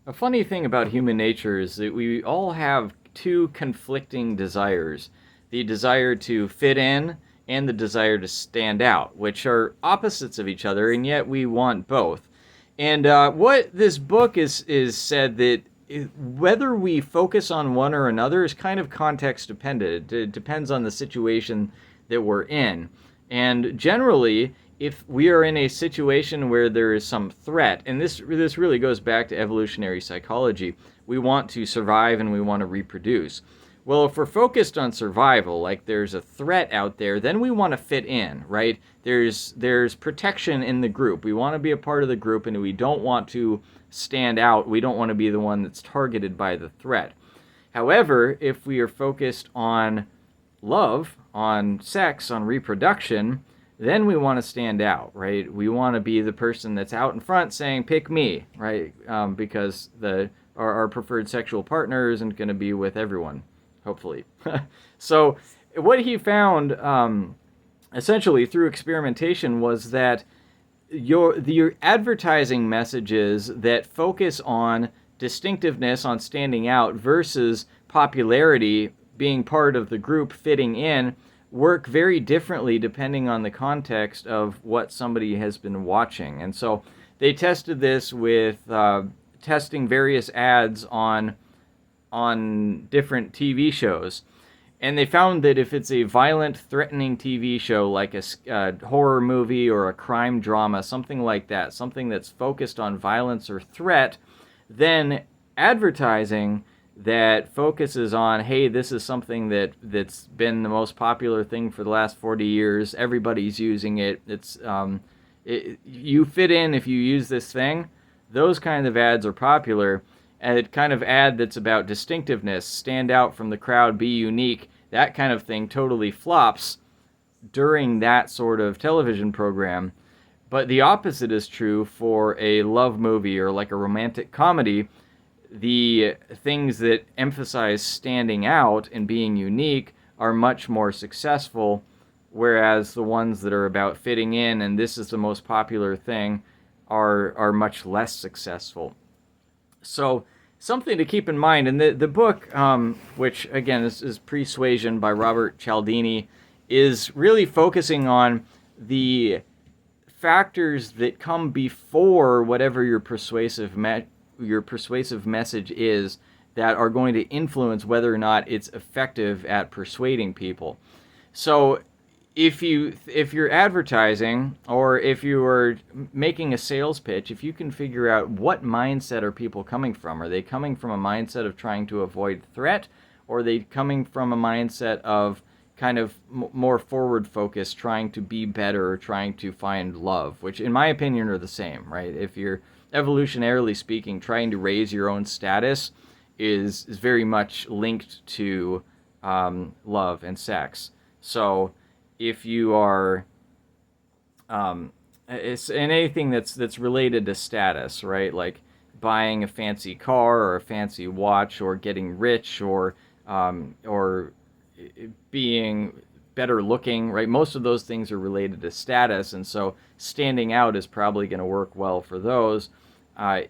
A funny thing about human nature is that we all have two conflicting desires: the desire to fit in and the desire to stand out, which are opposites of each other, and yet we want both. And what this book is said that whether we focus on one or another is kind of context dependent. It depends on the situation that we're in. And generally, if we are in a situation where there is some threat, and this really goes back to evolutionary psychology, we want to survive and we want to reproduce. Well, if we're focused on survival, like there's a threat out there, then we want to fit in, right? There's protection in the group. We want to be a part of the group, and we don't want to stand out. We don't want to be the one that's targeted by the threat. However, if we are focused on love, on sex, on reproduction, then we want to stand out, right? We want to be the person that's out in front saying, pick me, right? Because our preferred sexual partner isn't going to be with everyone, hopefully. So what he found essentially through experimentation was that your advertising messages that focus on distinctiveness, on standing out, versus popularity, being part of the group, fitting in, work very differently depending on the context of what somebody has been watching. And so they tested this with testing various ads on different TV shows. And they found that if it's a violent, threatening TV show like a horror movie or a crime drama, something like that, something that's focused on violence or threat, then advertising that focuses on, hey, this is something that's been the most popular thing for the last 40 years. Everybody's using it. You fit in if you use this thing. Those kind of ads are popular. And a kind of ad that's about distinctiveness, stand out from the crowd, be unique, that kind of thing totally flops during that sort of television program. But the opposite is true for a love movie or like a romantic comedy. The things that emphasize standing out and being unique are much more successful, whereas the ones that are about fitting in and this is the most popular thing are much less successful. So something to keep in mind. And the book, which again is Persuasion by Robert Cialdini, is really focusing on the factors that come before whatever your persuasive message is, that are going to influence whether or not it's effective at persuading people. So if you're advertising, or if you are making a sales pitch, if you can figure out what mindset are people coming from, are they coming from a mindset of trying to avoid threat, or are they coming from a mindset of kind of more forward focused, trying to be better, or trying to find love, which in my opinion are the same, right? If you're evolutionarily speaking, trying to raise your own status is very much linked to love and sex. So if you are it's in anything that's related to status, right? Like buying a fancy car or a fancy watch, or getting rich, or being better looking, right? Most of those things are related to status, and so standing out is probably going to work well for those,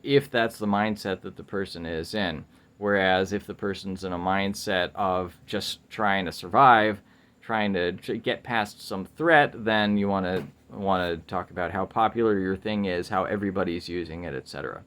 if that's the mindset that the person is in. Whereas if the person's in a mindset of just trying to survive, trying to get past some threat, then you want to talk about how popular your thing is, how everybody's using it, etc.